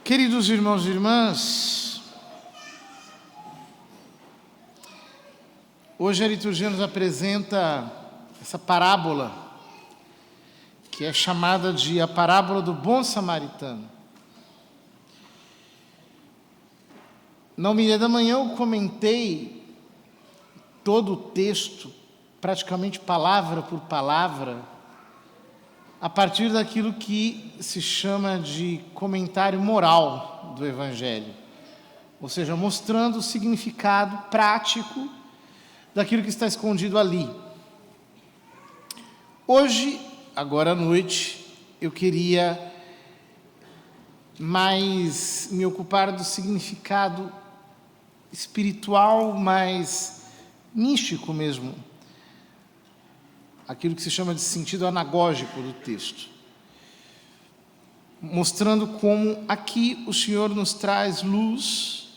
Queridos irmãos e irmãs, hoje a liturgia nos apresenta essa parábola, que é chamada de a parábola do bom samaritano. Na homilia da manhã eu comentei todo o texto, praticamente palavra por palavra, a partir daquilo que se chama de comentário moral do Evangelho, ou seja, mostrando o significado prático daquilo que está escondido ali. Hoje, agora à noite, eu queria mais me ocupar do significado espiritual, mais místico mesmo, aquilo que se chama de sentido anagógico do texto, mostrando como aqui o Senhor nos traz luz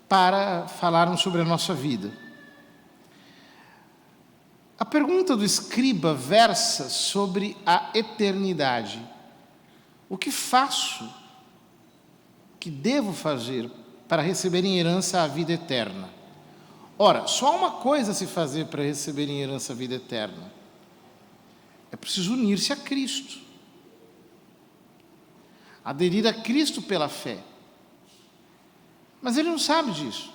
para falarmos sobre a nossa vida. A pergunta do escriba versa sobre a eternidade. O que faço, o que devo fazer para receber em herança a vida eterna? Ora, só há uma coisa a se fazer para receber em herança a vida eterna. É preciso unir-se a Cristo. Aderir a Cristo pela fé. Mas ele não sabe disso.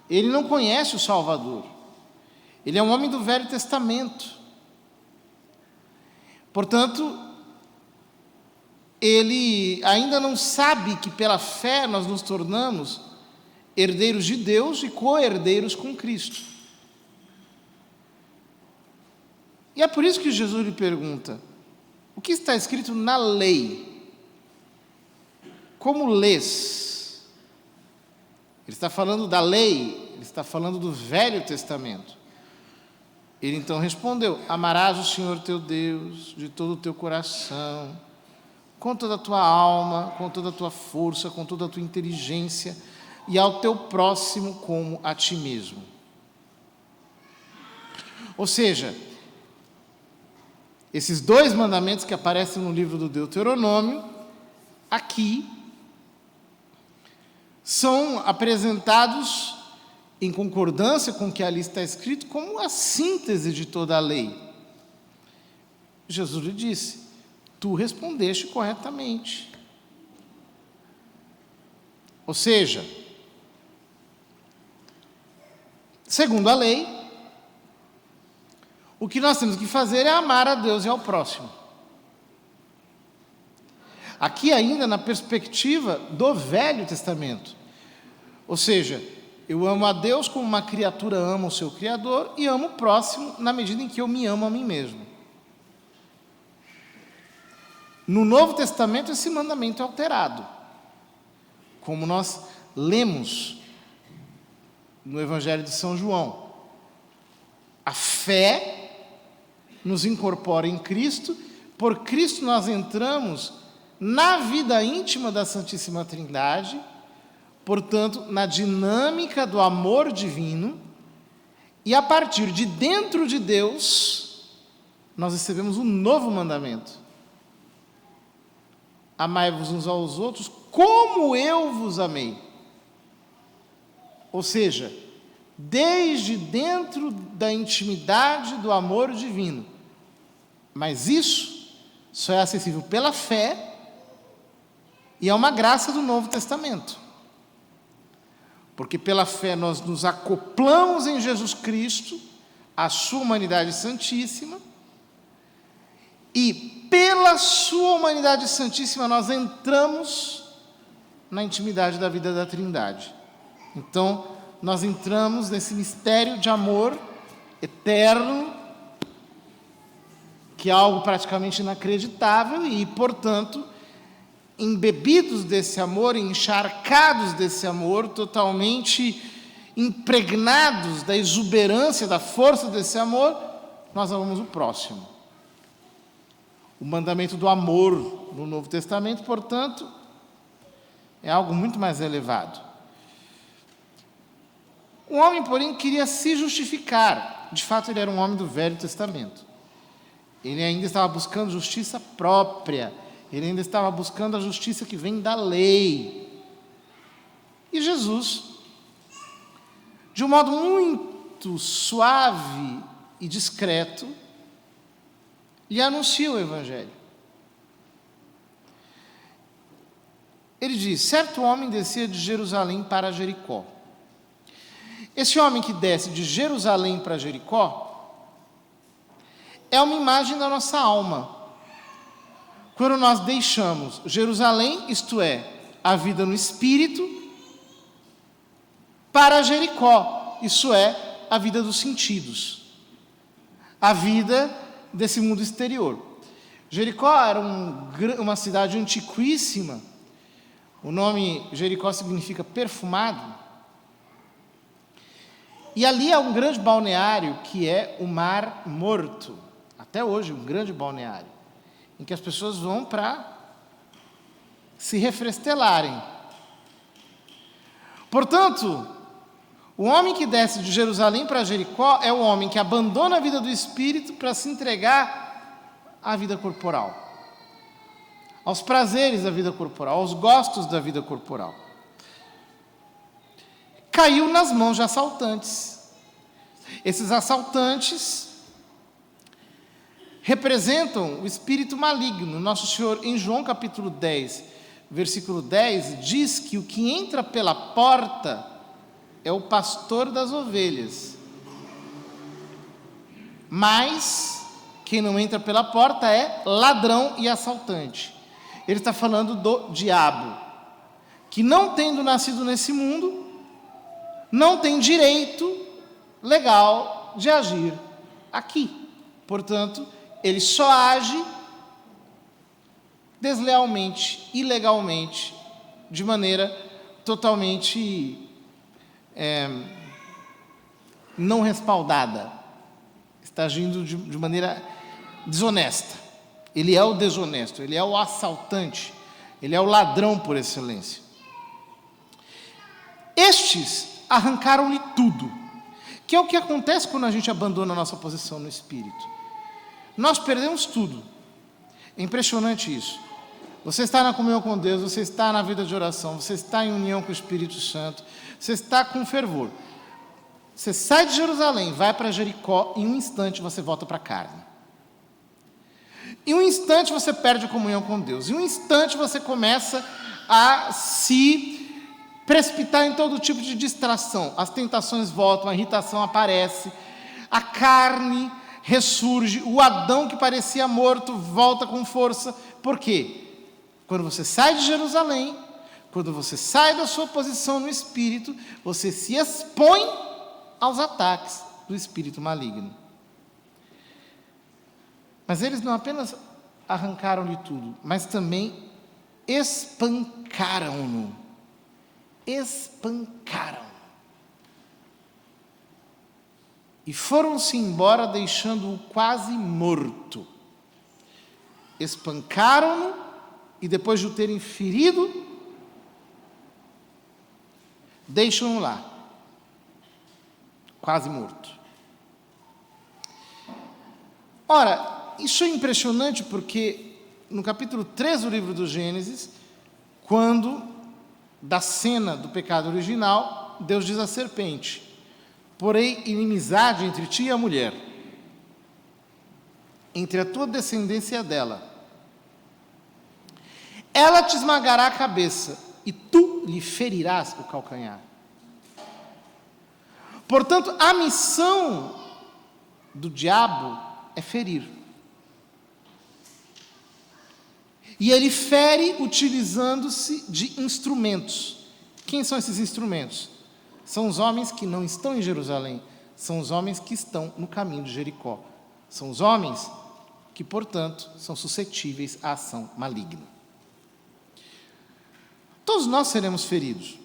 Ele não conhece o Salvador. Ele é um homem do Velho Testamento. Portanto, ele ainda não sabe que pela fé nós nos tornamos herdeiros de Deus e co-herdeiros com Cristo. E é por isso que Jesus lhe pergunta: o que está escrito na lei? Como lês? Ele está falando da lei, ele está falando do Velho Testamento. Ele então respondeu: amarás o Senhor teu Deus de todo o teu coração, com toda a tua alma, com toda a tua força, com toda a tua inteligência, e ao teu próximo como a ti mesmo. Ou seja, esses dois mandamentos que aparecem no livro do Deuteronômio, aqui, são apresentados em concordância com o que ali está escrito como a síntese de toda a lei. Jesus lhe disse: tu respondeste corretamente. Ou seja, segundo a lei, o que nós temos que fazer é amar a Deus e ao próximo. Aqui ainda na perspectiva do Velho Testamento. Ou seja, eu amo a Deus como uma criatura ama o seu Criador e amo o próximo na medida em que eu me amo a mim mesmo. No Novo Testamento esse mandamento é alterado. Como nós lemos no Evangelho de São João. A fé nos incorpora em Cristo, por Cristo nós entramos na vida íntima da Santíssima Trindade, portanto, na dinâmica do amor divino, e a partir de dentro de Deus, nós recebemos um novo mandamento. Amai-vos uns aos outros como eu vos amei. Ou seja, desde dentro da intimidade do amor divino. Mas isso só é acessível pela fé e é uma graça do Novo Testamento. Porque pela fé nós nos acoplamos em Jesus Cristo, a sua humanidade santíssima, e pela sua humanidade santíssima nós entramos na intimidade da vida da Trindade. Então, nós entramos nesse mistério de amor eterno, que é algo praticamente inacreditável e, portanto, embebidos desse amor, encharcados desse amor, totalmente impregnados da exuberância, da força desse amor, nós amamos o próximo. O mandamento do amor no Novo Testamento, portanto, é algo muito mais elevado. O homem, porém, queria se justificar. De fato, ele era um homem do Velho Testamento. Ele ainda estava buscando justiça própria. Ele ainda estava buscando a justiça que vem da lei. E Jesus, de um modo muito suave e discreto, lhe anuncia o Evangelho. Ele diz: certo homem descia de Jerusalém para Jericó. Esse homem que desce de Jerusalém para Jericó é uma imagem da nossa alma. Quando nós deixamos Jerusalém, isto é, a vida no espírito, para Jericó, isso é, a vida dos sentidos, a vida desse mundo exterior. Jericó era uma cidade antiquíssima. O nome Jericó significa perfumado. E ali há um grande balneário que é o Mar Morto. Até hoje, um grande balneário, em que as pessoas vão para se refrestelarem. Portanto, o homem que desce de Jerusalém para Jericó é o homem que abandona a vida do espírito para se entregar à vida corporal, aos prazeres da vida corporal, aos gostos da vida corporal. Caiu nas mãos de assaltantes. Esses assaltantes representam o espírito maligno. Nosso Senhor, em João capítulo 10, versículo 10, diz que o que entra pela porta é o pastor das ovelhas. Mas quem não entra pela porta é ladrão e assaltante. Ele está falando do diabo, que não tendo nascido nesse mundo, não tem direito legal de agir aqui. Portanto, ele só age deslealmente, ilegalmente, de maneira totalmente não respaldada. Está agindo de maneira desonesta. Ele é o desonesto, ele é o assaltante, ele é o ladrão por excelência. Estes arrancaram-lhe tudo, que é o que acontece quando a gente abandona a nossa posição no Espírito. Nós perdemos tudo. É impressionante isso. Você está na comunhão com Deus, você está na vida de oração, você está em união com o Espírito Santo, você está com fervor. Você sai de Jerusalém, vai para Jericó, em um instante você volta para a carne. Em um instante você perde a comunhão com Deus. Em um instante você começa a se precipitar em todo tipo de distração. As tentações voltam, a irritação aparece, a carne ressurge, o Adão que parecia morto volta com força. Por quê? Quando você sai de Jerusalém, quando você sai da sua posição no Espírito, você se expõe aos ataques do espírito maligno. Mas eles não apenas arrancaram-lhe tudo, mas também espancaram-no. Espancaram. E foram-se embora, deixando-o quase morto. Espancaram-no, e depois de o terem ferido, deixam-no lá, quase morto. Ora, isso é impressionante porque no capítulo 3 do livro do Gênesis, quando da cena do pecado original, Deus diz à serpente: porém inimizade entre ti e a mulher, entre a tua descendência e a dela. Ela te esmagará a cabeça e tu lhe ferirás o calcanhar. Portanto, a missão do diabo é ferir. E ele fere utilizando-se de instrumentos. Quem são esses instrumentos? São os homens que não estão em Jerusalém, são os homens que estão no caminho de Jericó. São os homens que, portanto, são suscetíveis à ação maligna. Todos nós seremos feridos.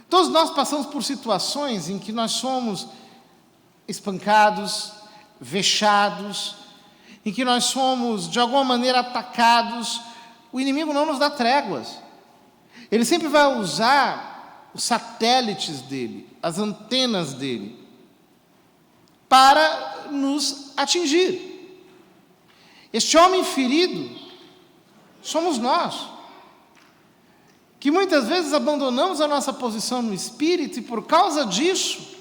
Todos nós passamos por situações em que nós somos espancados, vexados, em que nós somos, de alguma maneira, atacados. O inimigo não nos dá tréguas. Ele sempre vai usar os satélites dele, as antenas dele, para nos atingir. Este homem ferido somos nós, que muitas vezes abandonamos a nossa posição no espírito e por causa disso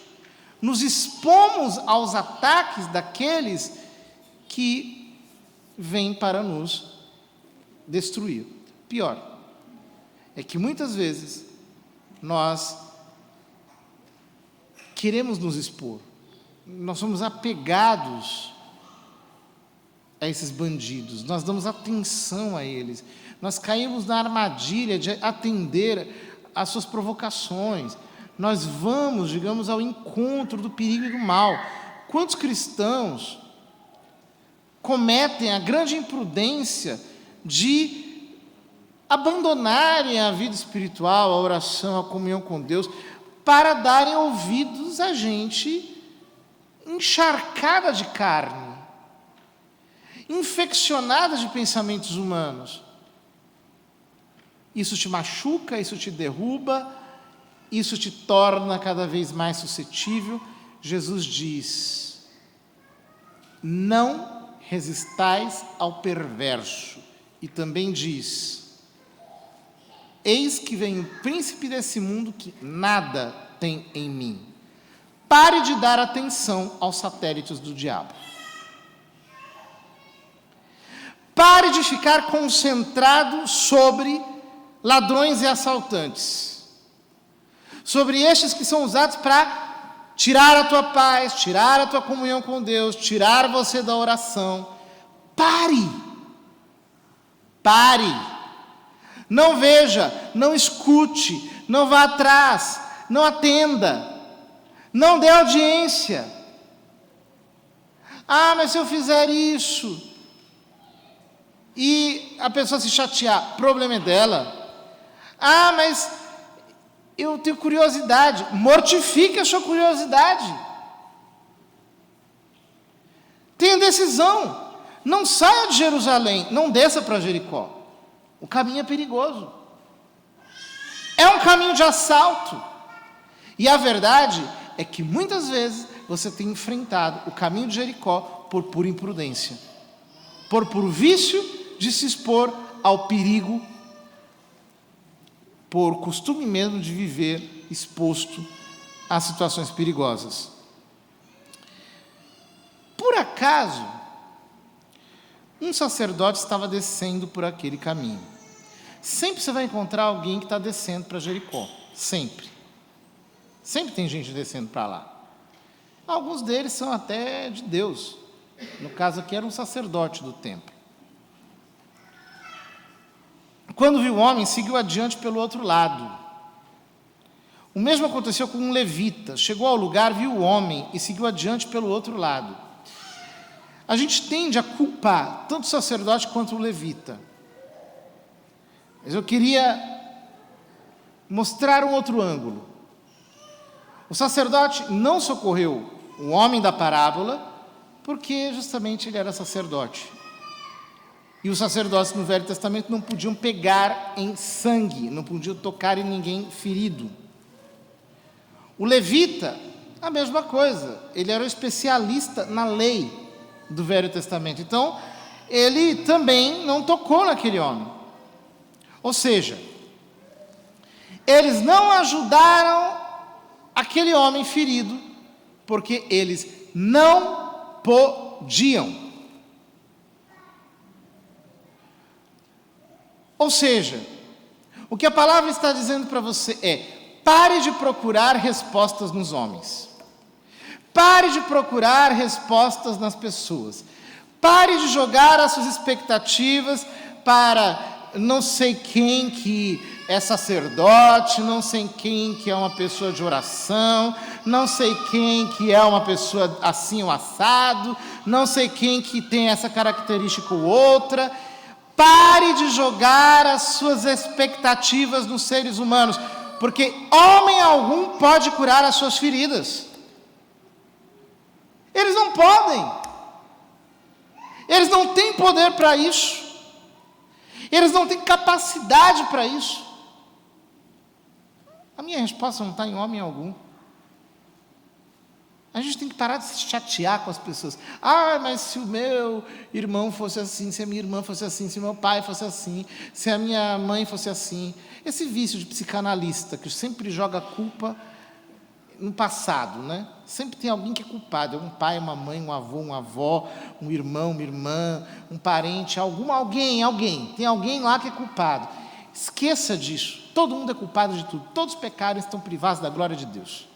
nos expomos aos ataques daqueles que vêm para nos destruir. Pior, é que muitas vezes nós queremos nos expor, nós somos apegados a esses bandidos, nós damos atenção a eles, nós caímos na armadilha de atender às suas provocações, nós vamos, digamos, ao encontro do perigo e do mal. Quantos cristãos cometem a grande imprudência de abandonarem a vida espiritual, a oração, a comunhão com Deus, para darem ouvidos a gente encharcada de carne, infeccionada de pensamentos humanos. Isso te machuca, isso te derruba, isso te torna cada vez mais suscetível. Jesus diz: não resistais ao perverso. E também diz: eis que vem o príncipe desse mundo que nada tem em mim. Pare de dar atenção aos satélites do diabo. Pare de ficar concentrado sobre ladrões e assaltantes, sobre estes que são usados para tirar a tua paz, tirar a tua comunhão com Deus, tirar você da oração. Pare. Não veja, não escute, não vá atrás, não atenda, não dê audiência. Ah, mas se eu fizer isso e a pessoa se chatear, o problema é dela. Ah, mas eu tenho curiosidade. Mortifique a sua curiosidade. Tenha decisão. Não saia de Jerusalém, não desça para Jericó. O caminho é perigoso. É um caminho de assalto. E a verdade é que muitas vezes você tem enfrentado o caminho de Jericó por pura imprudência, por puro vício de se expor ao perigo, por costume mesmo de viver exposto a situações perigosas. Por acaso, um sacerdote estava descendo por aquele caminho. Sempre você vai encontrar alguém que está descendo para Jericó. Sempre. Sempre tem gente descendo para lá. Alguns deles são até de Deus. No caso aqui, era um sacerdote do templo. Quando viu o homem, seguiu adiante pelo outro lado. O mesmo aconteceu com um levita. Chegou ao lugar, viu o homem e seguiu adiante pelo outro lado. A gente tende a culpar tanto o sacerdote quanto o levita. Mas eu queria mostrar um outro ângulo. O sacerdote não socorreu o homem da parábola porque justamente ele era sacerdote. E os sacerdotes no Velho Testamento não podiam pegar em sangue, não podiam tocar em ninguém ferido. O levita, a mesma coisa, ele era um especialista na lei do Velho Testamento. Então, ele também não tocou naquele homem. Ou seja, eles não ajudaram aquele homem ferido, porque eles não podiam. Ou seja, o que a palavra está dizendo para você é: pare de procurar respostas nos homens. Pare de procurar respostas nas pessoas. Pare de jogar as suas expectativas para não sei quem que é sacerdote, não sei quem que é uma pessoa de oração, não sei quem que é uma pessoa assim ou assado, não sei quem que tem essa característica ou outra. Pare de jogar as suas expectativas nos seres humanos, porque homem algum pode curar as suas feridas. Eles não podem. Eles não têm poder para isso. Eles não têm capacidade para isso. A minha resposta não está em homem algum. A gente tem que parar de se chatear com as pessoas. Ah, mas se o meu irmão fosse assim, se a minha irmã fosse assim, se o meu pai fosse assim, se a minha mãe fosse assim. Esse vício de psicanalista que sempre joga a culpa no passado, né? Sempre tem alguém que é culpado. É um pai, uma mãe, um avô, uma avó, um irmão, uma irmã, um parente, alguém. Tem alguém lá que é culpado. Esqueça disso. Todo mundo é culpado de tudo. Todos os pecados estão privados da glória de Deus.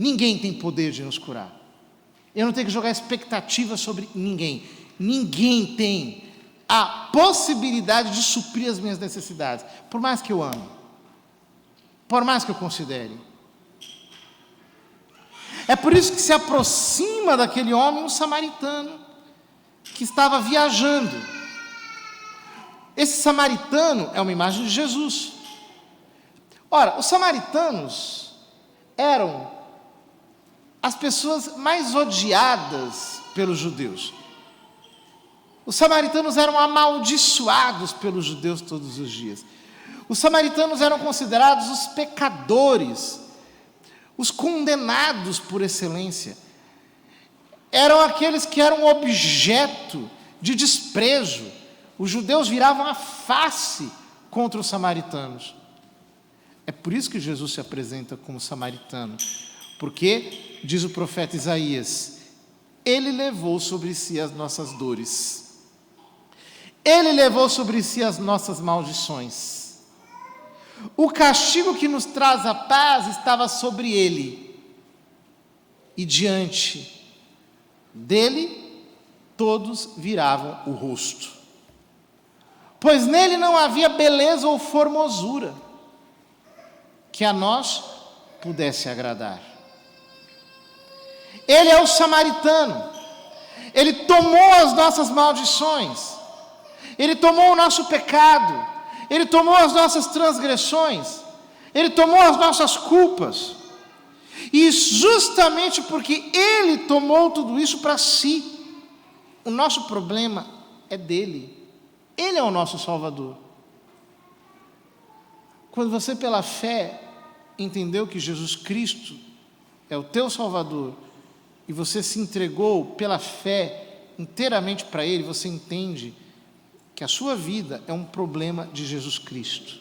Ninguém tem poder de nos curar. Eu não tenho que jogar expectativa sobre ninguém. Ninguém tem a possibilidade de suprir as minhas necessidades. Por mais que eu ame. Por mais que eu considere. É por isso que se aproxima daquele homem um samaritano que estava viajando. Esse samaritano é uma imagem de Jesus. Ora, os samaritanos eram as pessoas mais odiadas pelos judeus. Os samaritanos eram amaldiçoados pelos judeus todos os dias. Os samaritanos eram considerados os pecadores, os condenados por excelência. Eram aqueles que eram objeto de desprezo. Os judeus viravam a face contra os samaritanos. É por isso que Jesus se apresenta como samaritano. Porque, diz o profeta Isaías, Ele levou sobre si as nossas dores. Ele levou sobre si as nossas maldições. O castigo que nos traz a paz estava sobre Ele. E diante dele, todos viravam o rosto. Pois nele não havia beleza ou formosura que a nós pudesse agradar. Ele é o samaritano. Ele tomou as nossas maldições. Ele tomou o nosso pecado. Ele tomou as nossas transgressões. Ele tomou as nossas culpas. E justamente porque Ele tomou tudo isso para si, o nosso problema é dele. Ele é o nosso Salvador. Quando você, pela fé, entendeu que Jesus Cristo é o teu Salvador, e você se entregou pela fé inteiramente para Ele, você entende que a sua vida é um problema de Jesus Cristo.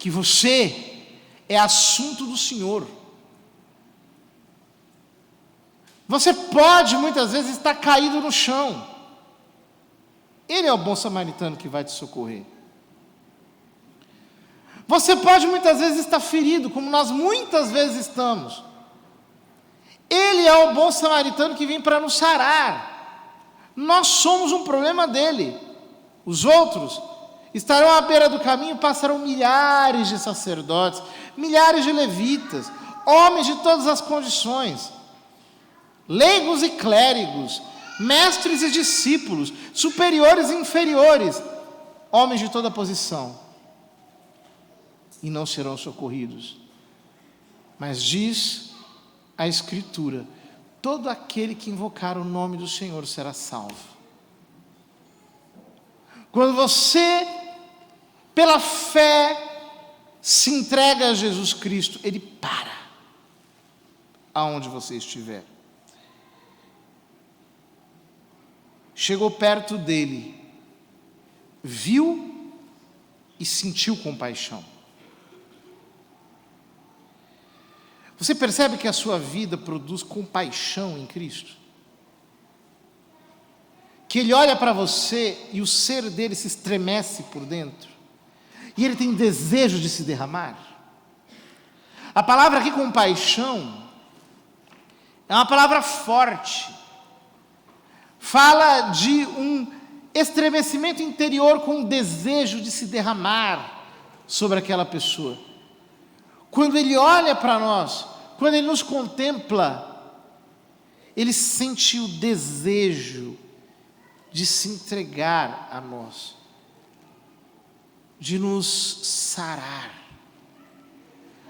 Que você é assunto do Senhor. Você pode muitas vezes estar caído no chão. Ele é o bom samaritano que vai te socorrer. Você pode muitas vezes estar ferido, como nós muitas vezes estamos. Ele é o bom samaritano que vem para nos sarar. Nós somos um problema dele. Os outros estarão à beira do caminho, passarão milhares de sacerdotes, milhares de levitas, homens de todas as condições, leigos e clérigos, mestres e discípulos, superiores e inferiores, homens de toda posição, e não serão socorridos. Mas diz a Escritura: todo aquele que invocar o nome do Senhor será salvo. Quando você, pela fé, se entrega a Jesus Cristo, Ele para aonde você estiver. Chegou perto dele, viu e sentiu compaixão. Você percebe que a sua vida produz compaixão em Cristo? Que Ele olha para você e o ser dele se estremece por dentro? E Ele tem desejo de se derramar? A palavra aqui, compaixão, é uma palavra forte. Fala de um estremecimento interior com o desejo de se derramar sobre aquela pessoa. Quando Ele olha para nós, quando Ele nos contempla, Ele sente o desejo de se entregar a nós, de nos sarar.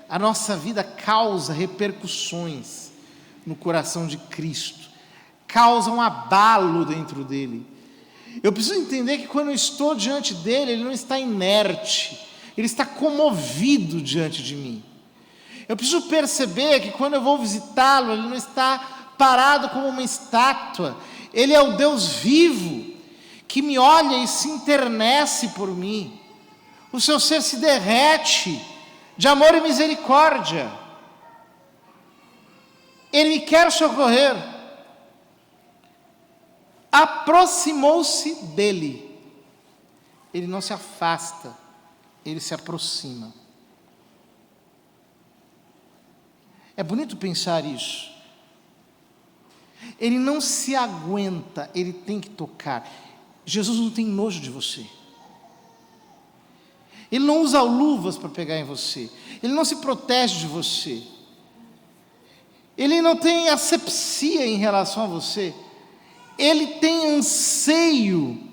A nossa vida causa repercussões no coração de Cristo, causa um abalo dentro dele. Eu preciso entender que quando eu estou diante dele, ele não está inerte, ele está comovido diante de mim. Eu preciso perceber que quando eu vou visitá-lo, Ele não está parado como uma estátua. Ele é o Deus vivo, que me olha e se internece por mim. O seu ser se derrete de amor e misericórdia. Ele me quer socorrer. Aproximou-se dele. Ele não se afasta, ele se aproxima. É bonito pensar isso. Ele não se aguenta, ele tem que tocar. Jesus não tem nojo de você. Ele não usa luvas para pegar em você. Ele não se protege de você. Ele não tem asepsia em relação a você. Ele tem anseio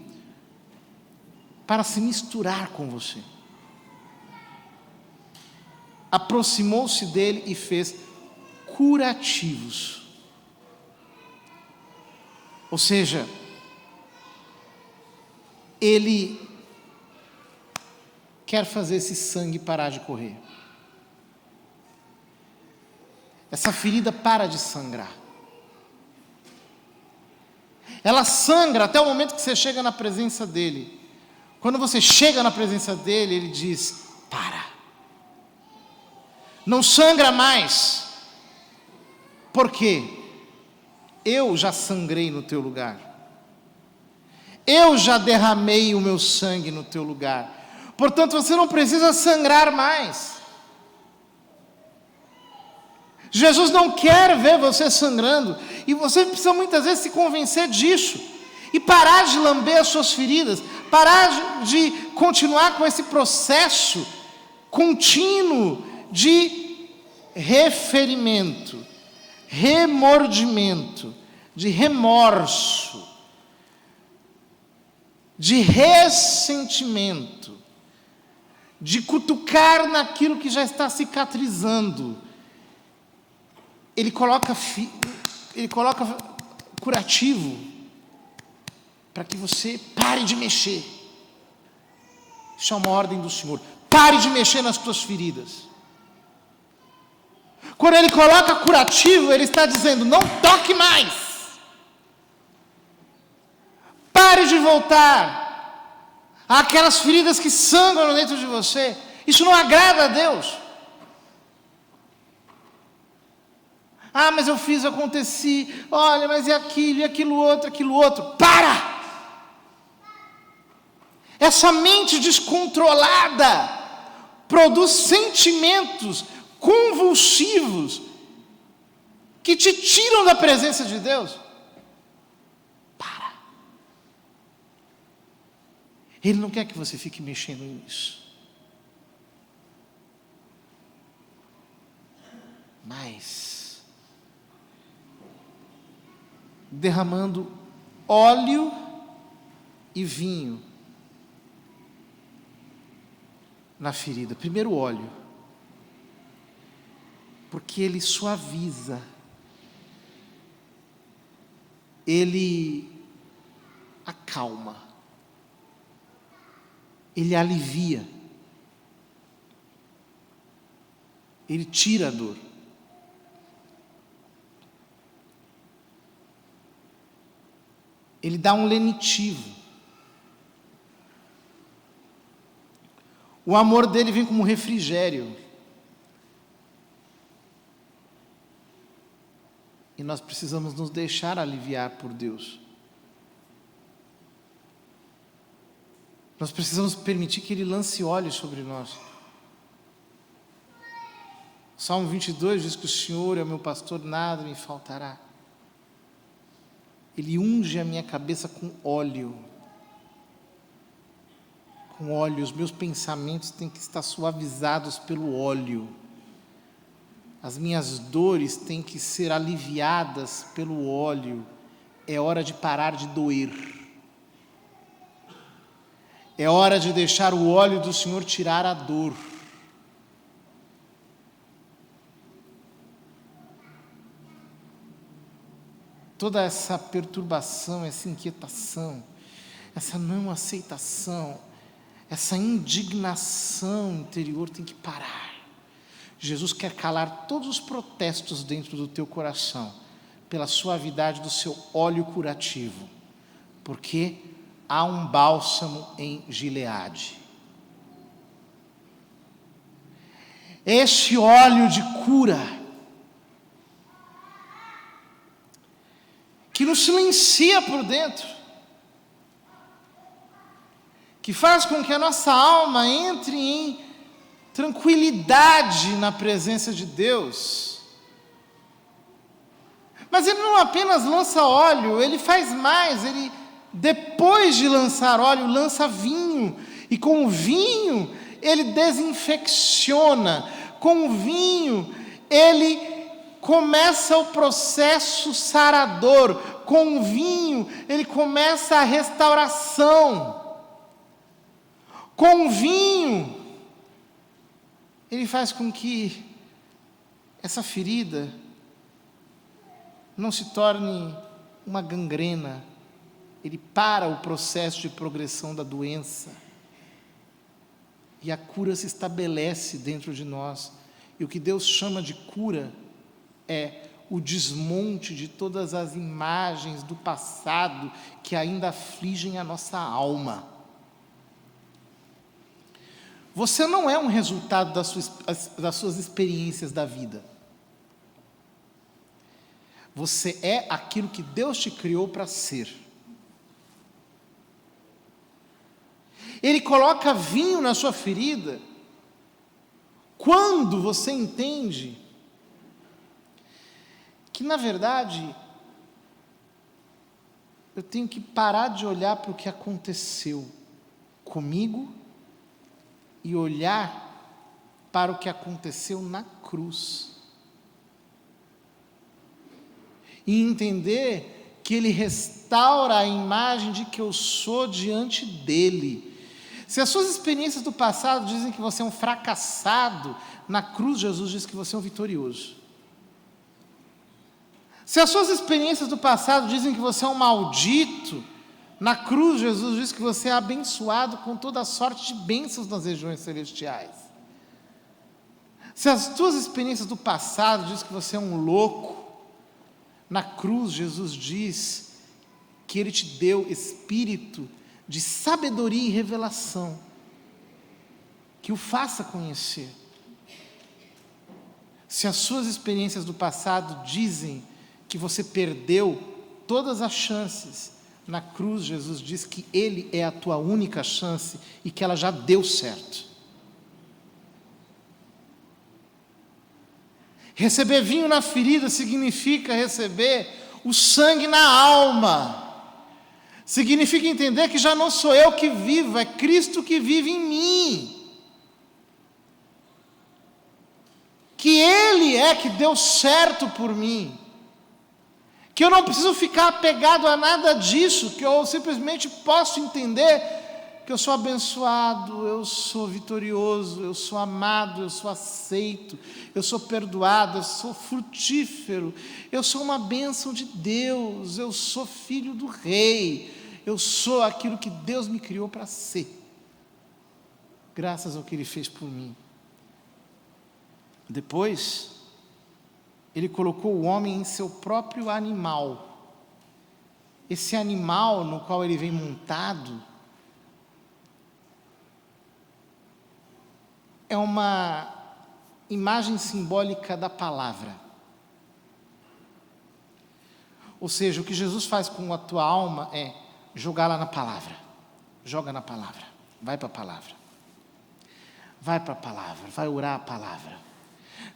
para se misturar com você. Aproximou-se dele e fez curativos. Ou seja, ele quer fazer esse sangue parar de correr. Essa ferida para de sangrar. Ela sangra até o momento que você chega na presença dele. Quando você chega na presença dele, ele diz: para. Não sangra mais. Por quê? Eu já sangrei no teu lugar. Eu já derramei o meu sangue no teu lugar. Portanto, você não precisa sangrar mais. Jesus não quer ver você sangrando. E você precisa muitas vezes se convencer disso. E parar de lamber as suas feridas. Parar de continuar com esse processo contínuo de referimento, remordimento, de remorso, de ressentimento, de cutucar naquilo que já está cicatrizando. Ele coloca curativo para que você pare de mexer. Isso é uma ordem do Senhor. Pare de mexer nas tuas feridas. Quando ele coloca curativo, ele está dizendo: não toque mais. Pare de voltar àquelas feridas que sangram dentro de você. Isso não agrada a Deus. Ah, mas eu fiz, eu aconteci. Olha, mas é aquilo, e aquilo outro. Para! Essa mente descontrolada produz sentimentos convulsivos que te tiram da presença de Deus. Para. Ele não quer que você fique mexendo nisso. Mas derramando óleo e vinho na ferida. Primeiro óleo, porque ele suaviza, ele acalma, ele alivia, ele tira a dor. Ele dá um lenitivo. O amor dele vem como refrigério. E nós precisamos nos deixar aliviar por Deus. Nós precisamos permitir que Ele lance óleo sobre nós. O Salmo 22 diz que o Senhor é o meu pastor, nada me faltará. Ele unge a minha cabeça com óleo. Com óleo, os meus pensamentos têm que estar suavizados pelo óleo. As minhas dores têm que ser aliviadas pelo óleo. É hora de parar de doer. É hora de deixar o óleo do Senhor tirar a dor. Toda essa perturbação, essa inquietação, essa não aceitação, essa indignação interior tem que parar. Jesus quer calar todos os protestos dentro do teu coração, pela suavidade do seu óleo curativo, porque há um bálsamo em Gileade. Este óleo de cura, que nos silencia por dentro, que faz com que a nossa alma entre em tranquilidade na presença de Deus. Mas ele não apenas lança óleo, ele faz mais, ele, depois de lançar óleo, lança vinho, e com o vinho ele desinfecciona, com o vinho ele começa o processo sarador, com o vinho ele começa a restauração, com o vinho ele faz com que essa ferida não se torne uma gangrena, ele para o processo de progressão da doença, e a cura se estabelece dentro de nós. E o que Deus chama de cura é o desmonte de todas as imagens do passado que ainda afligem a nossa alma. Você não é um resultado das suas experiências da vida. Você é aquilo que Deus te criou para ser. Ele coloca vinho na sua ferida quando você entende que, na verdade, eu tenho que parar de olhar para o que aconteceu comigo e olhar para o que aconteceu na cruz. E entender que Ele restaura a imagem de que eu sou diante dEle. Se as suas experiências do passado dizem que você é um fracassado, na cruz Jesus diz que você é um vitorioso. Se as suas experiências do passado dizem que você é um maldito, na cruz Jesus diz que você é abençoado com toda a sorte de bênçãos nas regiões celestiais. Se as tuas experiências do passado dizem que você é um louco, na cruz Jesus diz que Ele te deu espírito de sabedoria e revelação, que o faça conhecer. Se as suas experiências do passado dizem que você perdeu todas as chances, na cruz Jesus diz que Ele é a tua única chance e que ela já deu certo. Receber vinho na ferida significa receber o sangue na alma. Significa entender que já não sou eu que vivo, é Cristo que vive em mim. Que Ele é que deu certo por mim. Que eu não preciso ficar apegado a nada disso, que eu simplesmente posso entender que eu sou abençoado, eu sou vitorioso, eu sou amado, eu sou aceito, eu sou perdoado, eu sou frutífero, eu sou uma bênção de Deus, eu sou filho do Rei, eu sou aquilo que Deus me criou para ser, graças ao que Ele fez por mim. Depois, Ele colocou o homem em seu próprio animal. Esse animal no qual ele vem montado é uma imagem simbólica da palavra. Ou seja, o que Jesus faz com a tua alma é jogá-la na palavra. Joga na palavra. Vai para a palavra. Vai para a palavra. Vai orar a palavra.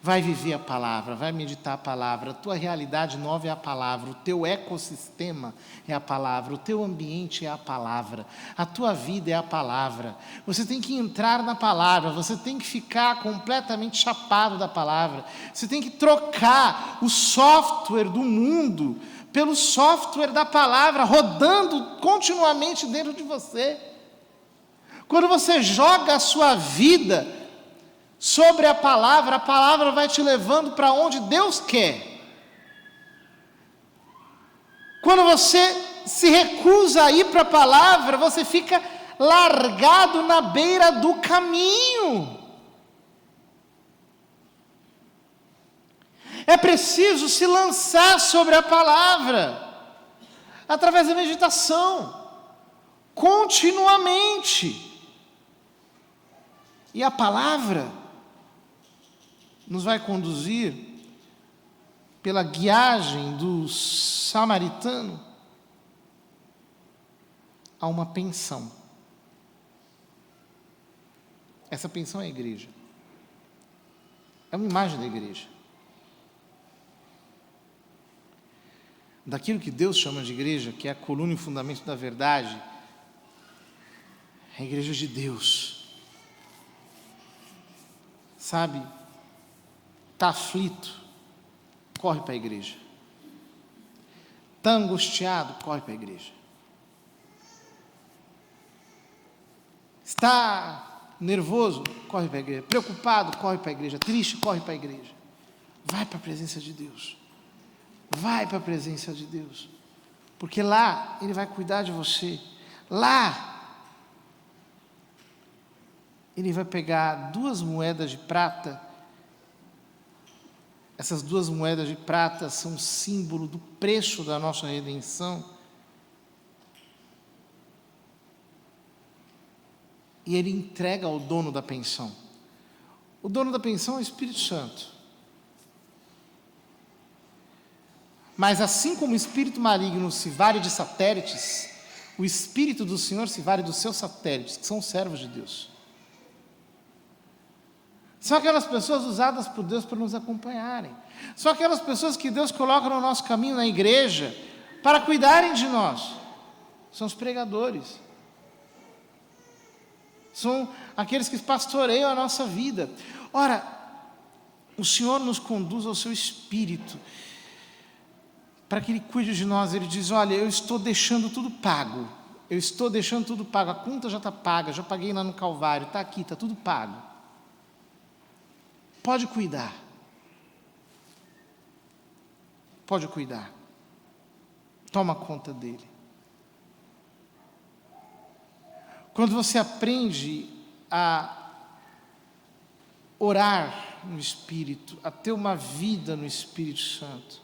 Vai viver a palavra. Vai meditar a palavra. A tua realidade nova é a palavra. O teu ecossistema é a palavra. O teu ambiente é a palavra. A tua vida é a palavra. Você tem que entrar na palavra. Você tem que ficar completamente chapado da palavra. Você tem que trocar o software do mundo pelo software da palavra, rodando continuamente dentro de você. Quando você joga a sua vida sobre a palavra vai te levando para onde Deus quer. Quando você se recusa a ir para a palavra, você fica largado na beira do caminho. É preciso se lançar sobre a palavra, através da meditação, continuamente. E a palavra nos vai conduzir pela guiagem do samaritano a uma pensão. Essa pensão é a igreja. É uma imagem da igreja. Daquilo que Deus chama de igreja, que é a coluna e fundamento da verdade, é a igreja de Deus. Sabe, está aflito, corre para a igreja. Está angustiado, corre para a igreja. Está nervoso, corre para a igreja. Preocupado, corre para a igreja. Triste, corre para a igreja. Vai para a presença de Deus. Vai para a presença de Deus. Porque lá Ele vai cuidar de você. Lá Ele vai pegar 2 moedas de prata. Essas 2 moedas de prata são símbolo do preço da nossa redenção. E Ele entrega ao dono da pensão. O dono da pensão é o Espírito Santo. Mas assim como o espírito maligno se vale de satélites, o Espírito do Senhor se vale dos seus satélites, que são os servos de Deus. São aquelas pessoas usadas por Deus para nos acompanharem. São aquelas pessoas que Deus coloca no nosso caminho na igreja para cuidarem de nós. São os pregadores. São aqueles que pastoreiam a nossa vida. Ora, o Senhor nos conduz ao seu Espírito para que Ele cuide de nós. Ele diz: olha, eu estou deixando tudo pago. Eu estou deixando tudo pago. A conta já está paga, já paguei lá no Calvário. Está aqui, está tudo pago. Pode cuidar. Pode cuidar. Toma conta dele. Quando você aprende a orar no Espírito, a ter uma vida no Espírito Santo,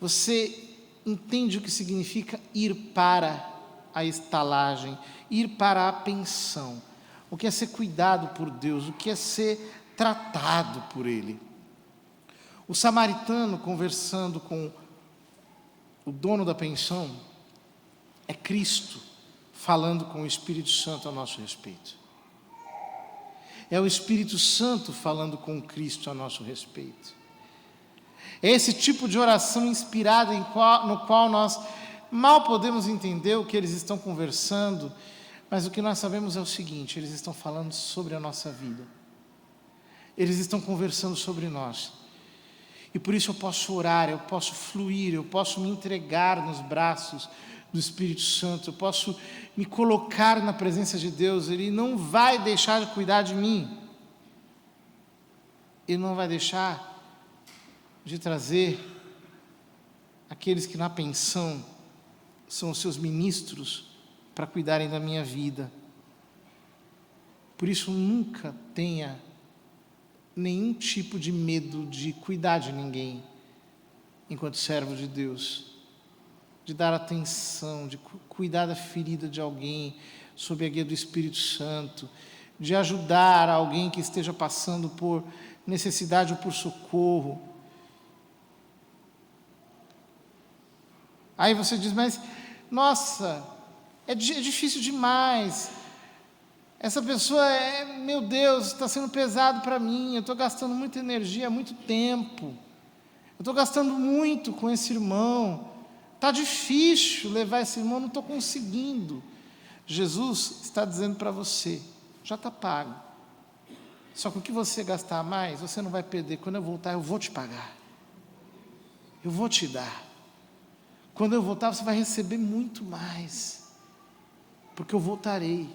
você entende o que significa ir para a estalagem, ir para a pensão, o que é ser cuidado por Deus, o que é ser tratado por Ele. O samaritano conversando com o dono da pensão é Cristo falando com o Espírito Santo a nosso respeito. É o Espírito Santo falando com Cristo a nosso respeito. É esse tipo de oração inspirada no qual nós mal podemos entender o que eles estão conversando, mas o que nós sabemos é o seguinte: eles estão falando sobre a nossa vida. Eles estão conversando sobre nós. E por isso eu posso orar, eu posso fluir, eu posso me entregar nos braços do Espírito Santo, eu posso me colocar na presença de Deus. Ele não vai deixar de cuidar de mim. Ele não vai deixar de trazer aqueles que na pensão são os seus ministros para cuidarem da minha vida. Por isso nunca tenha nenhum tipo de medo de cuidar de ninguém enquanto servo de Deus, de dar atenção, de cuidar da ferida de alguém sob a guia do Espírito Santo, de ajudar alguém que esteja passando por necessidade ou por socorro. Aí você diz: mas, nossa, é difícil demais. Essa pessoa meu Deus, está sendo pesado para mim, eu estou gastando muita energia, muito tempo. Eu estou gastando muito com esse irmão. Está difícil levar esse irmão, não estou conseguindo. Jesus está dizendo para você: já está pago. Só que o que você gastar mais, você não vai perder. Quando eu voltar, eu vou te pagar. Eu vou te dar. Quando eu voltar, você vai receber muito mais. Porque eu voltarei.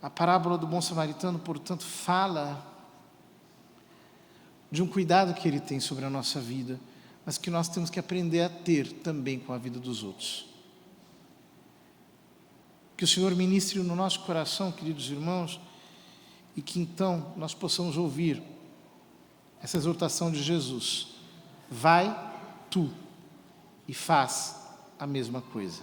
A parábola do bom samaritano, portanto, fala de um cuidado que ele tem sobre a nossa vida, mas que nós temos que aprender a ter também com a vida dos outros. Que o Senhor ministre no nosso coração, queridos irmãos, e que então nós possamos ouvir essa exortação de Jesus: vai tu e faz a mesma coisa.